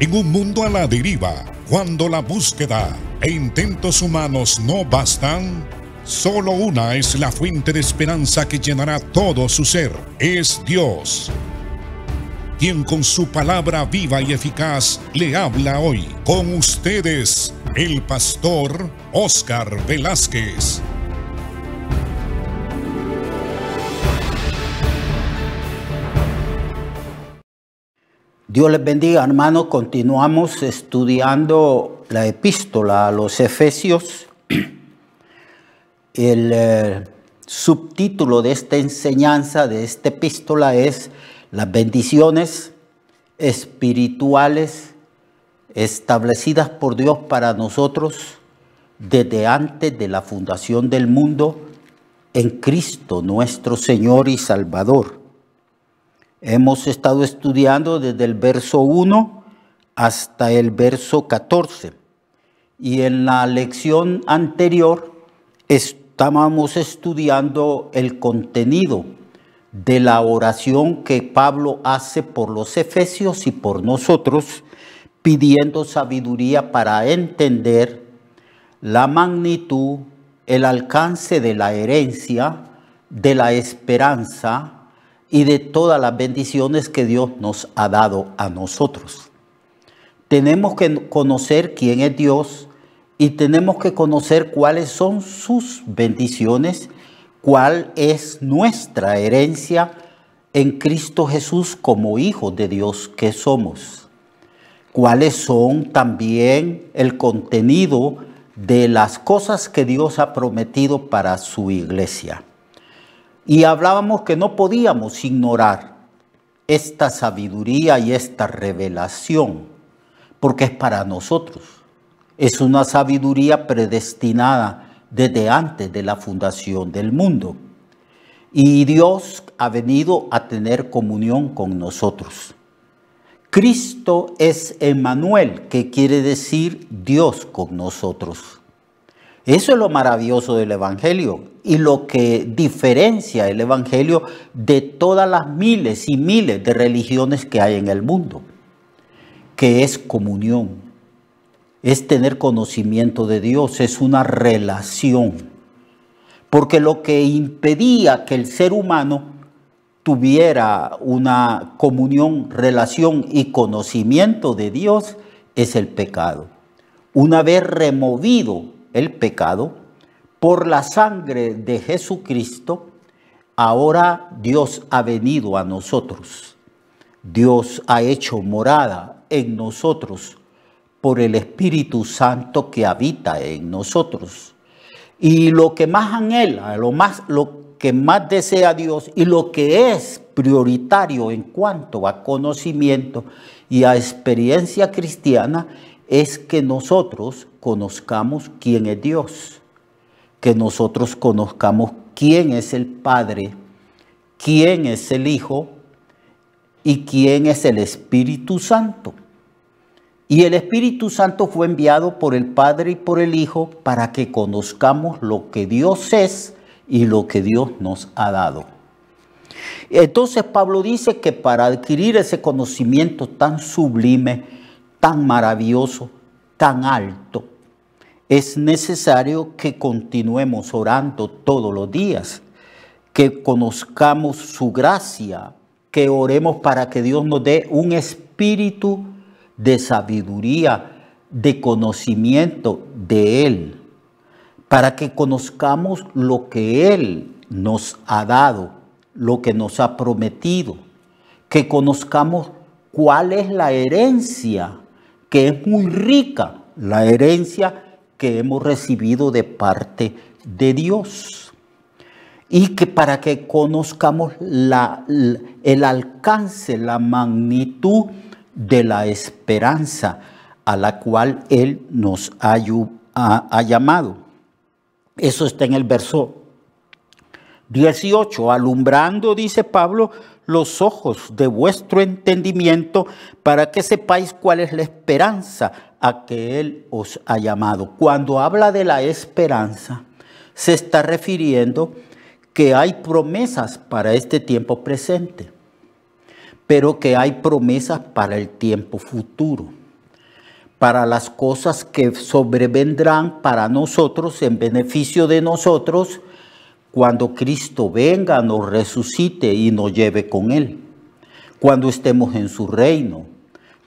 En un mundo a la deriva, cuando la búsqueda e intentos humanos no bastan, solo una es la fuente de esperanza que llenará todo su ser. Es Dios, quien con su palabra viva y eficaz le habla hoy. Con ustedes, el pastor Óscar Velázquez. Dios les bendiga, hermanos. Continuamos estudiando la epístola a los Efesios. El subtítulo de esta enseñanza, de esta epístola, es las bendiciones espirituales establecidas por Dios para nosotros desde antes de la fundación del mundo en Cristo, nuestro Señor y Salvador. Hemos estado estudiando desde el verso 1 hasta el verso 14. Y en la lección anterior estábamos estudiando el contenido de la oración que Pablo hace por los efesios y por nosotros, pidiendo sabiduría para entender la magnitud, el alcance de la herencia, de la esperanza y de todas las bendiciones que Dios nos ha dado a nosotros. Tenemos que conocer quién es Dios y tenemos que conocer cuáles son sus bendiciones, cuál es nuestra herencia en Cristo Jesús como hijos de Dios que somos. Cuáles son también el contenido de las cosas que Dios ha prometido para su iglesia. Y hablábamos que no podíamos ignorar esta sabiduría y esta revelación, porque es para nosotros. Es una sabiduría predestinada desde antes de la fundación del mundo. Y Dios ha venido a tener comunión con nosotros. Cristo es Emmanuel, que quiere decir Dios con nosotros. Eso es lo maravilloso del Evangelio y lo que diferencia el Evangelio de todas las miles y miles de religiones que hay en el mundo, que es comunión, es tener conocimiento de Dios, es una relación. Porque lo que impedía que el ser humano tuviera una comunión, relación y conocimiento de Dios es el pecado. Una vez removido el pecado por la sangre de Jesucristo, ahora Dios ha venido a nosotros. Dios ha hecho morada en nosotros por el Espíritu Santo que habita en nosotros. Y lo que más anhela, lo que más desea Dios y lo que es prioritario en cuanto a conocimiento y a experiencia cristiana es que nosotros conozcamos quién es Dios, que nosotros conozcamos quién es el Padre, quién es el Hijo y quién es el Espíritu Santo. Y el Espíritu Santo fue enviado por el Padre y por el Hijo para que conozcamos lo que Dios es y lo que Dios nos ha dado. Entonces Pablo dice que para adquirir ese conocimiento tan sublime, tan maravilloso, tan alto, es necesario que continuemos orando todos los días, que conozcamos su gracia, que oremos para que Dios nos dé un espíritu de sabiduría, de conocimiento de Él, para que conozcamos lo que Él nos ha dado, lo que nos ha prometido, que conozcamos cuál es la herencia, que es muy rica, la herencia que hemos recibido de parte de Dios. Y que para que conozcamos el alcance, la magnitud de la esperanza a la cual Él nos ha llamado. Eso está en el verso 18. Alumbrando, dice Pablo, los ojos de vuestro entendimiento para que sepáis cuál es la esperanza a que Él os ha llamado. Cuando habla de la esperanza, se está refiriendo que hay promesas para este tiempo presente, pero que hay promesas para el tiempo futuro. para las cosas que sobrevendrán para nosotros, en beneficio de nosotros, cuando Cristo venga, nos resucite y nos lleve con Él. Cuando estemos en su reino,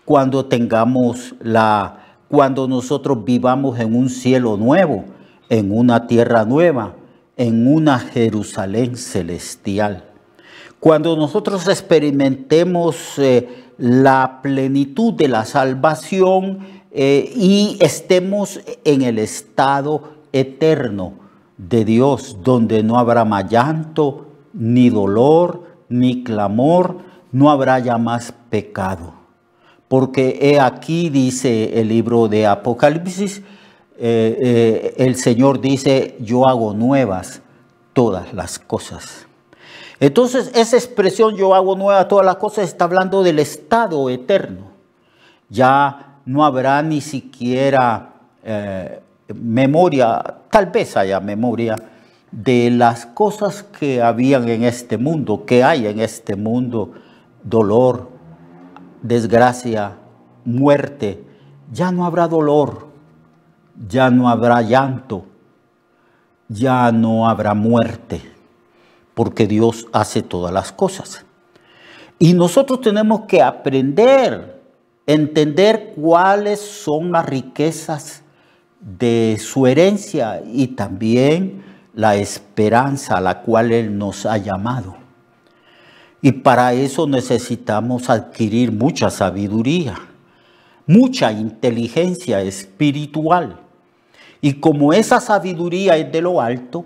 cuando cuando nosotros vivamos en un cielo nuevo, en una tierra nueva, en una Jerusalén celestial. Cuando nosotros experimentemos la plenitud de la salvación y estemos en el estado eterno de Dios, donde no habrá más llanto, ni dolor, ni clamor, no habrá ya más pecado. Porque he aquí, dice el libro de Apocalipsis, el Señor dice, yo hago nuevas todas las cosas. Entonces, esa expresión, yo hago nuevas todas las cosas, está hablando del estado eterno. Ya no habrá ni siquiera memoria, tal vez haya memoria de las cosas que habían en este mundo, que hay en este mundo, dolor, desgracia, muerte. Ya no habrá dolor, ya no habrá llanto, ya no habrá muerte, porque Dios hace todas las cosas. Y nosotros tenemos que aprender, entender cuáles son las riquezas de su herencia y también la esperanza a la cual Él nos ha llamado. Y para eso necesitamos adquirir mucha sabiduría, mucha inteligencia espiritual. Y como esa sabiduría es de lo alto,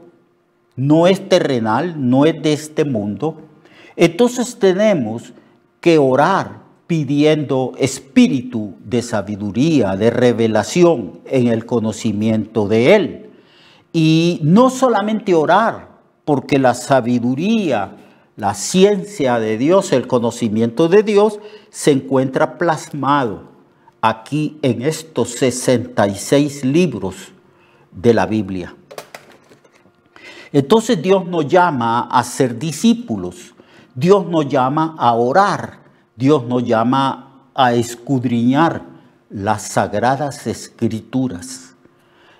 no es terrenal, no es de este mundo, entonces tenemos que orar pidiendo espíritu de sabiduría, de revelación en el conocimiento de Él. Y no solamente orar, porque la sabiduría, la ciencia de Dios, el conocimiento de Dios, se encuentra plasmado aquí en estos 66 libros de la Biblia. Entonces Dios nos llama a ser discípulos, Dios nos llama a orar, Dios nos llama a escudriñar las sagradas escrituras.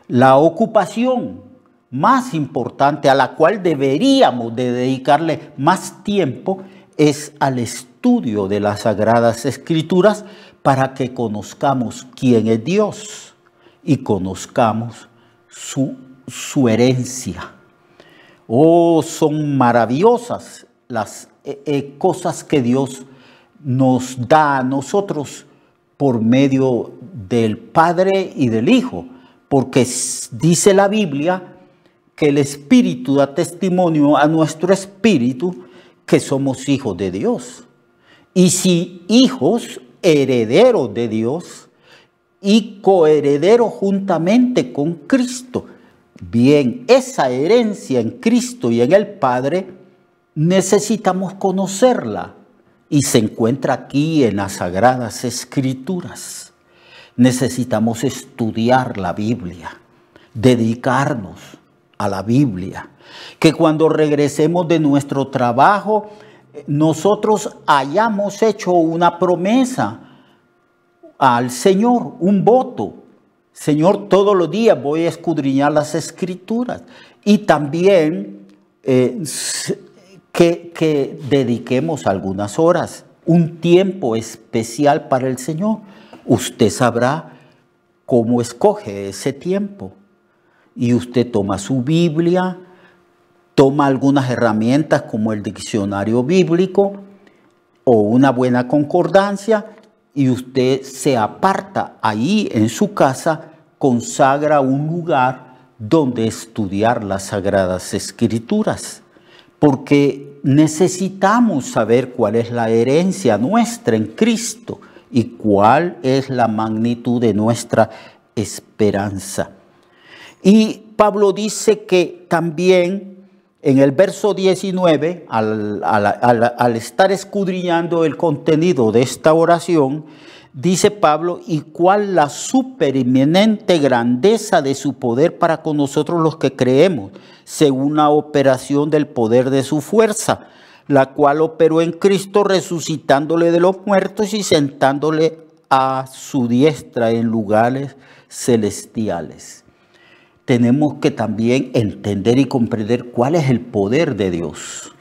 La ocupación más importante a la cual deberíamos de dedicarle más tiempo es al estudio de las sagradas escrituras para que conozcamos quién es Dios y conozcamos su herencia. Oh, son maravillosas las cosas que Dios nos da a nosotros por medio del Padre y del Hijo, porque dice la Biblia que el Espíritu da testimonio a nuestro espíritu que somos hijos de Dios. Y si hijos, herederos de Dios y coherederos juntamente con Cristo. Bien, esa herencia en Cristo y en el Padre necesitamos conocerla y se encuentra aquí en las Sagradas Escrituras. Necesitamos estudiar la Biblia, dedicarnos a la Biblia, que cuando regresemos de nuestro trabajo, nosotros hayamos hecho una promesa al Señor, un voto. Señor, todos los días voy a escudriñar las Escrituras. Y también que dediquemos algunas horas, un tiempo especial para el Señor. Usted sabrá cómo escoge ese tiempo. Y usted toma su Biblia, toma algunas herramientas como el diccionario bíblico o una buena concordancia y usted se aparta ahí en su casa, consagra un lugar donde estudiar las Sagradas Escrituras. Porque necesitamos saber cuál es la herencia nuestra en Cristo y cuál es la magnitud de nuestra esperanza. Y Pablo dice que también en el verso 19, al estar escudriñando el contenido de esta oración, dice Pablo, y cuál la supereminente grandeza de su poder para con nosotros los que creemos, según la operación del poder de su fuerza, la cual operó en Cristo resucitándole de los muertos y sentándole a su diestra en lugares celestiales. Tenemos que también entender y comprender cuál es el poder de Dios.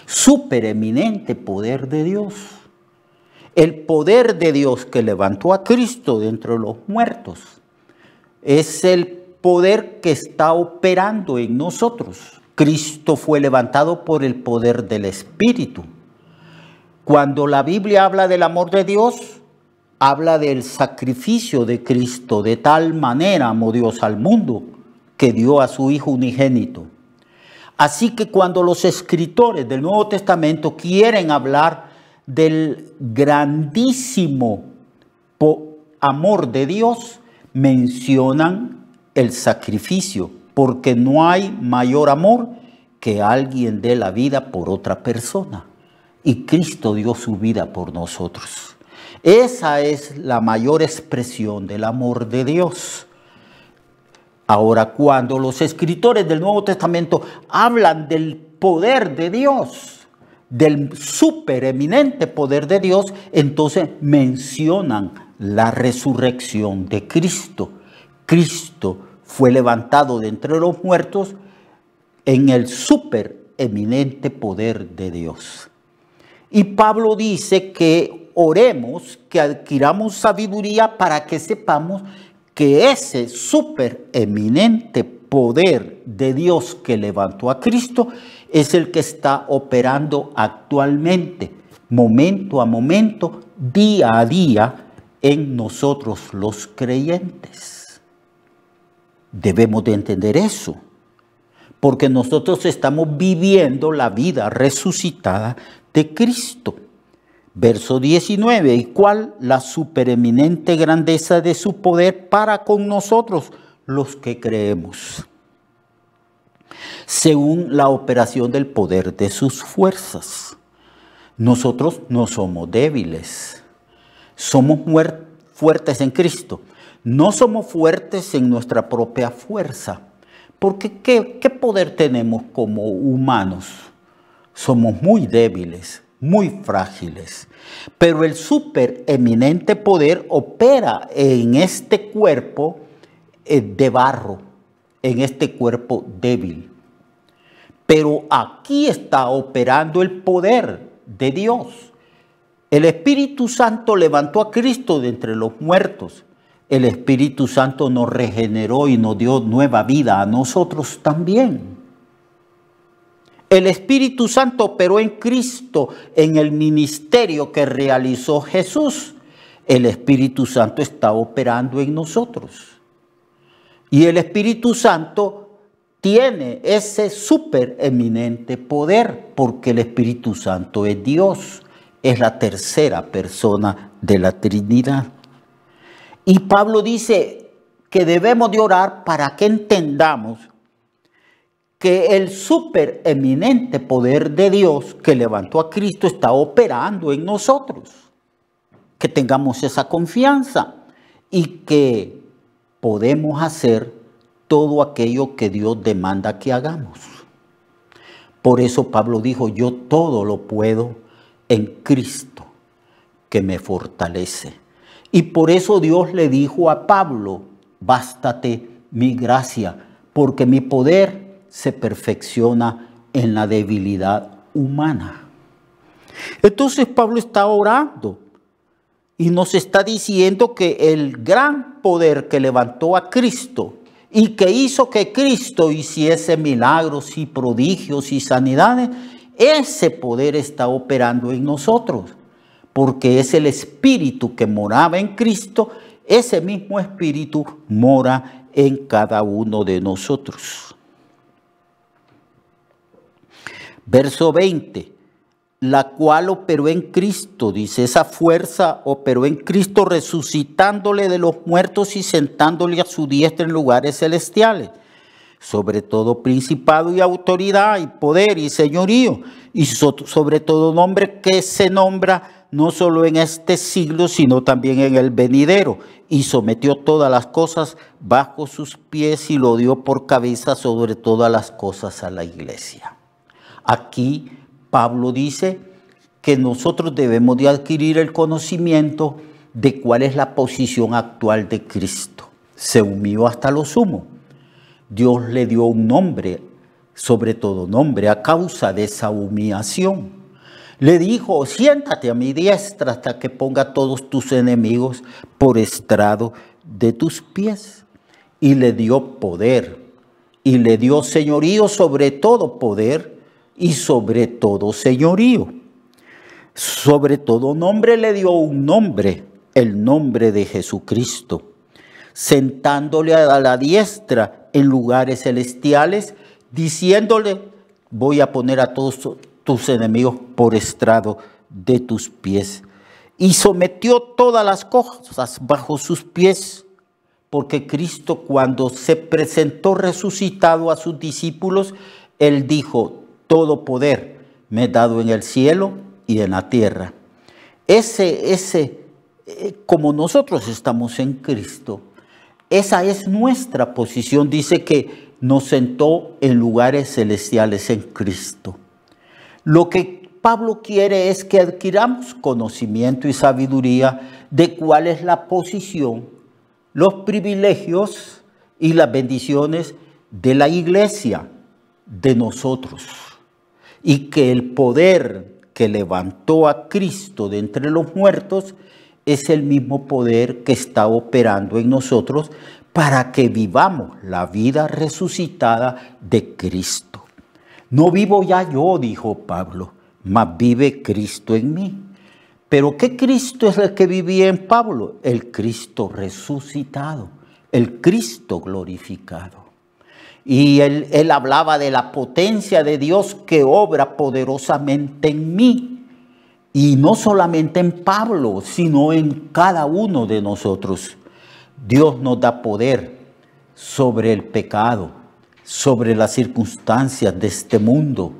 Supereminente poder de Dios. El poder de Dios que levantó a Cristo de entre los muertos es el poder que está operando en nosotros. Cristo fue levantado por el poder del Espíritu. Cuando la Biblia habla del amor de Dios, habla del sacrificio de Cristo. De tal manera amó Dios al mundo que dio a su Hijo unigénito. Así que cuando los escritores del Nuevo Testamento quieren hablar del grandísimo amor de Dios, mencionan el sacrificio, porque no hay mayor amor que alguien dé la vida por otra persona. Y Cristo dio su vida por nosotros. Esa es la mayor expresión del amor de Dios. Ahora, cuando los escritores del Nuevo Testamento hablan del poder de Dios, del supereminente poder de Dios, entonces mencionan la resurrección de Cristo. Cristo fue levantado de entre los muertos en el supereminente poder de Dios. Y Pablo dice que oremos, que adquiramos sabiduría para que sepamos que ese supereminente poder de Dios que levantó a Cristo es el que está operando actualmente, momento a momento, día a día, en nosotros los creyentes. Debemos de entender eso, porque nosotros estamos viviendo la vida resucitada de Cristo. Verso 19, ¿y cuál la supereminente grandeza de su poder para con nosotros, los que creemos? Según la operación del poder de sus fuerzas. Nosotros no somos débiles, somos fuertes en Cristo. No somos fuertes en nuestra propia fuerza, porque ¿qué poder tenemos como humanos? Somos muy débiles, muy frágiles, pero el supereminente poder opera en este cuerpo de barro, en este cuerpo débil. Pero aquí está operando el poder de Dios. El Espíritu Santo levantó a Cristo de entre los muertos. El Espíritu Santo nos regeneró y nos dio nueva vida a nosotros también. El Espíritu Santo operó en Cristo en el ministerio que realizó Jesús. El Espíritu Santo está operando en nosotros. Y el Espíritu Santo tiene ese supereminente poder, porque el Espíritu Santo es Dios, es la tercera persona de la Trinidad. Y Pablo dice que debemos de orar para que entendamos que el supereminente poder de Dios que levantó a Cristo está operando en nosotros. Que tengamos esa confianza y que podemos hacer todo aquello que Dios demanda que hagamos. Por eso Pablo dijo, yo todo lo puedo en Cristo que me fortalece. Y por eso Dios le dijo a Pablo, bástate mi gracia, porque mi poder se perfecciona en la debilidad humana. Entonces Pablo está orando y nos está diciendo que el gran poder que levantó a Cristo y que hizo que Cristo hiciese milagros y prodigios y sanidades, ese poder está operando en nosotros, porque es el Espíritu que moraba en Cristo, ese mismo Espíritu mora en cada uno de nosotros. Verso 20, la cual operó en Cristo, dice, esa fuerza operó en Cristo resucitándole de los muertos y sentándole a su diestra en lugares celestiales, sobre todo principado y autoridad y poder y señorío, y sobre todo nombre que se nombra no solo en este siglo, sino también en el venidero, y sometió todas las cosas bajo sus pies y lo dio por cabeza sobre todas las cosas a la iglesia. Aquí Pablo dice que nosotros debemos de adquirir el conocimiento de cuál es la posición actual de Cristo. Se humilló hasta lo sumo. Dios le dio un nombre, sobre todo nombre, a causa de esa humillación. Le dijo, siéntate a mi diestra hasta que ponga todos tus enemigos por estrado de tus pies. Y le dio poder, y le dio señorío sobre todo poder y sobre todo señorío. Sobre todo nombre le dio un nombre, el nombre de Jesucristo, sentándole a la diestra en lugares celestiales, diciéndole, voy a poner a todos tus enemigos por estrado de tus pies. Y sometió todas las cosas bajo sus pies, porque Cristo, cuando se presentó resucitado a sus discípulos, Él dijo, todo poder me he dado en el cielo y en la tierra. Como nosotros estamos en Cristo, esa es nuestra posición. Dice que nos sentó en lugares celestiales en Cristo. Lo que Pablo quiere es que adquiramos conocimiento y sabiduría de cuál es la posición, los privilegios y las bendiciones de la iglesia, de nosotros. Y que el poder que levantó a Cristo de entre los muertos es el mismo poder que está operando en nosotros para que vivamos la vida resucitada de Cristo. No vivo ya yo, dijo Pablo, mas vive Cristo en mí. ¿Pero qué Cristo es el que vivía en Pablo? El Cristo resucitado, el Cristo glorificado. Y él hablaba de la potencia de Dios que obra poderosamente en mí. Y no solamente en Pablo, sino en cada uno de nosotros. Dios nos da poder sobre el pecado, sobre las circunstancias de este mundo.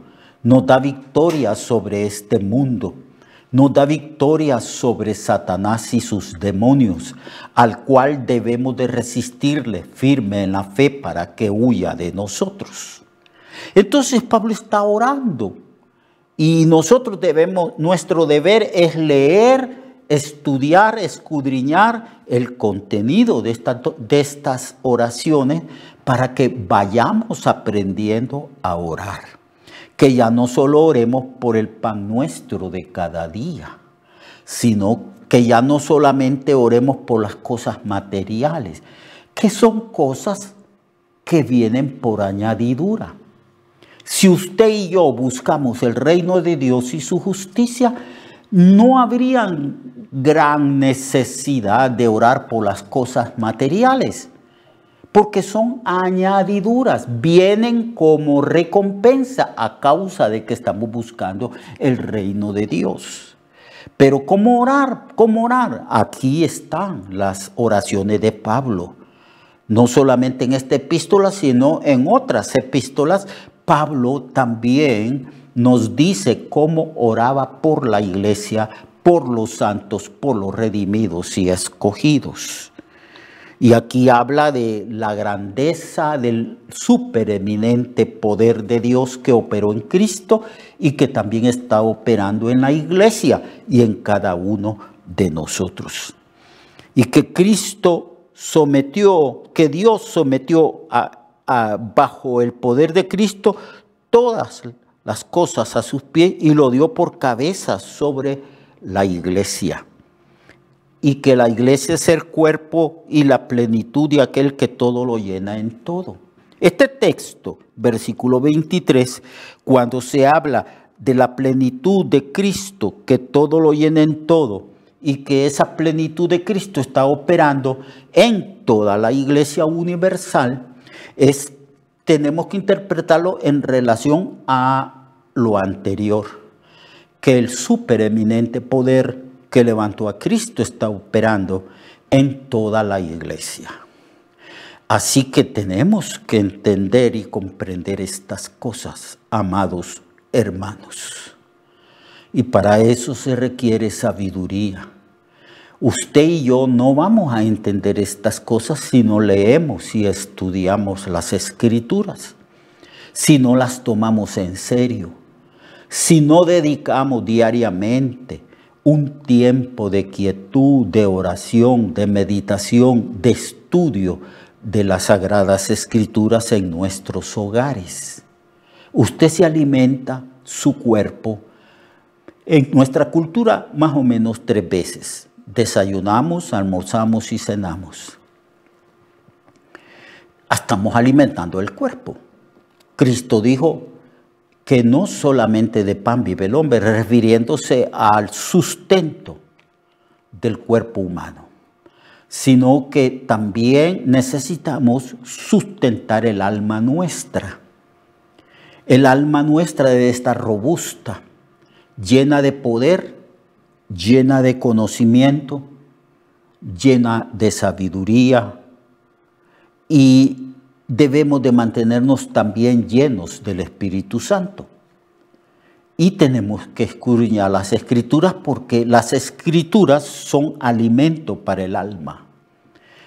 Nos da victoria sobre este mundo. Nos da victoria sobre Satanás y sus demonios, al cual debemos de resistirle firme en la fe para que huya de nosotros. Entonces Pablo está orando y nosotros nuestro deber es leer, estudiar, escudriñar el contenido de estas oraciones para que vayamos aprendiendo a orar. Que ya no solo oremos por el pan nuestro de cada día, sino que ya no solamente oremos por las cosas materiales, que son cosas que vienen por añadidura. Si usted y yo buscamos el reino de Dios y su justicia, no habría gran necesidad de orar por las cosas materiales, porque son añadiduras, vienen como recompensa a causa de que estamos buscando el reino de Dios. Pero ¿cómo orar? ¿Cómo orar? Aquí están las oraciones de Pablo. No solamente en esta epístola, sino en otras epístolas, Pablo también nos dice cómo oraba por la iglesia, por los santos, por los redimidos y escogidos. Y aquí habla de la grandeza del supereminente poder de Dios que operó en Cristo y que también está operando en la iglesia y en cada uno de nosotros. Y que Dios sometió bajo el poder de Cristo todas las cosas a sus pies y lo dio por cabeza sobre la iglesia. Y que la iglesia es el cuerpo y la plenitud de aquel que todo lo llena en todo. Este texto, versículo 23, cuando se habla de la plenitud de Cristo, que todo lo llena en todo, y que esa plenitud de Cristo está operando en toda la iglesia universal, tenemos que interpretarlo en relación a lo anterior, que el supereminente poder que levantó a Cristo está operando en toda la iglesia. Así que tenemos que entender y comprender estas cosas, amados hermanos. Y para eso se requiere sabiduría. Usted y yo no vamos a entender estas cosas si no leemos y estudiamos las Escrituras, si no las tomamos en serio, si no dedicamos diariamente un tiempo de quietud, de oración, de meditación, de estudio de las Sagradas Escrituras en nuestros hogares. Usted se alimenta su cuerpo en nuestra cultura más o menos 3 veces. Desayunamos, almorzamos y cenamos. Estamos alimentando el cuerpo. Cristo dijo que no solamente de pan vive el hombre, refiriéndose al sustento del cuerpo humano, sino que también necesitamos sustentar el alma nuestra. El alma nuestra debe estar robusta, llena de poder, llena de conocimiento, llena de sabiduría, y debemos de mantenernos también llenos del Espíritu Santo. Y tenemos que escudriñar las Escrituras, porque las Escrituras son alimento para el alma.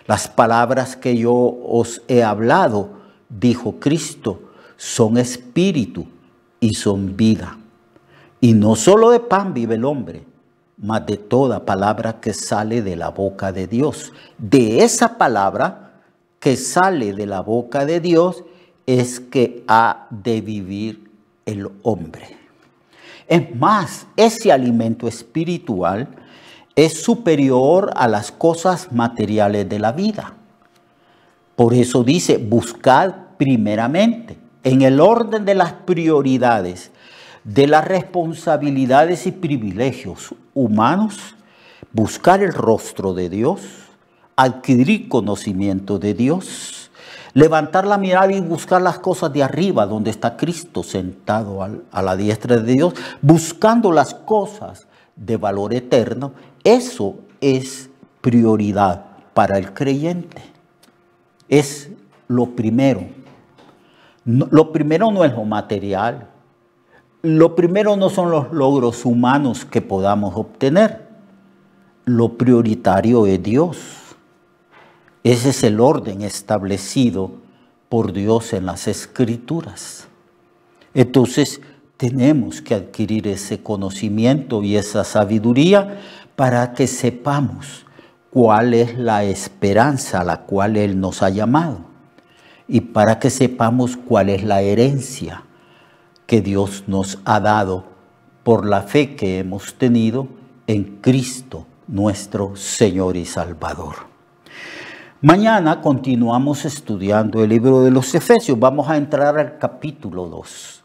Las palabras que yo os he hablado, dijo Cristo, son espíritu y son vida. Y no solo de pan vive el hombre, mas de toda palabra que sale de la boca de Dios. De esa palabra que sale de la boca de Dios es que ha de vivir el hombre. Es más, ese alimento espiritual es superior a las cosas materiales de la vida. Por eso dice, buscad primeramente, en el orden de las prioridades, de las responsabilidades y privilegios humanos, buscar el rostro de Dios, adquirir conocimiento de Dios, levantar la mirada y buscar las cosas de arriba, donde está Cristo sentado a la diestra de Dios, buscando las cosas de valor eterno. Eso es prioridad para el creyente. Es lo primero. Lo primero no es lo material. Lo primero no son los logros humanos que podamos obtener. Lo prioritario es Dios. Ese es el orden establecido por Dios en las Escrituras. Entonces, tenemos que adquirir ese conocimiento y esa sabiduría para que sepamos cuál es la esperanza a la cual Él nos ha llamado y para que sepamos cuál es la herencia que Dios nos ha dado por la fe que hemos tenido en Cristo, nuestro Señor y Salvador. Mañana continuamos estudiando el libro de los Efesios. Vamos a entrar al capítulo 2.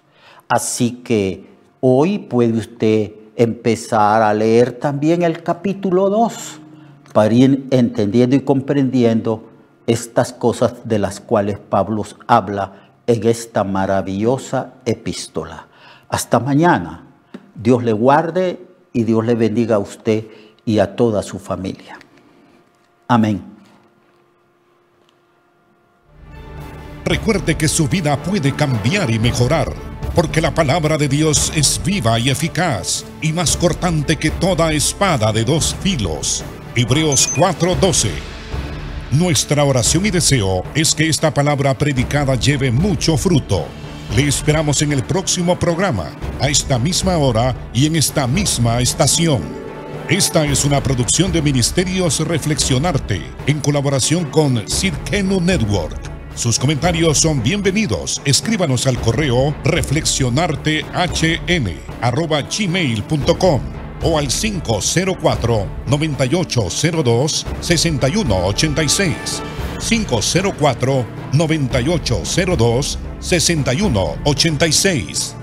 Así que hoy puede usted empezar a leer también el capítulo 2 para ir entendiendo y comprendiendo estas cosas de las cuales Pablo habla en esta maravillosa epístola. Hasta mañana. Dios le guarde y Dios le bendiga a usted y a toda su familia. Amén. Recuerde que su vida puede cambiar y mejorar, porque la palabra de Dios es viva y eficaz, y más cortante que toda espada de 2 filos. Hebreos 4:12. Nuestra oración y deseo es que esta palabra predicada lleve mucho fruto. Le esperamos en el próximo programa, a esta misma hora y en esta misma estación. Esta es una producción de Ministerios Reflexionarte, en colaboración con Cirkenu Network. Sus comentarios son bienvenidos. Escríbanos al correo reflexionartehn@gmail.com o al 504-9802-6186. 504-9802-6186.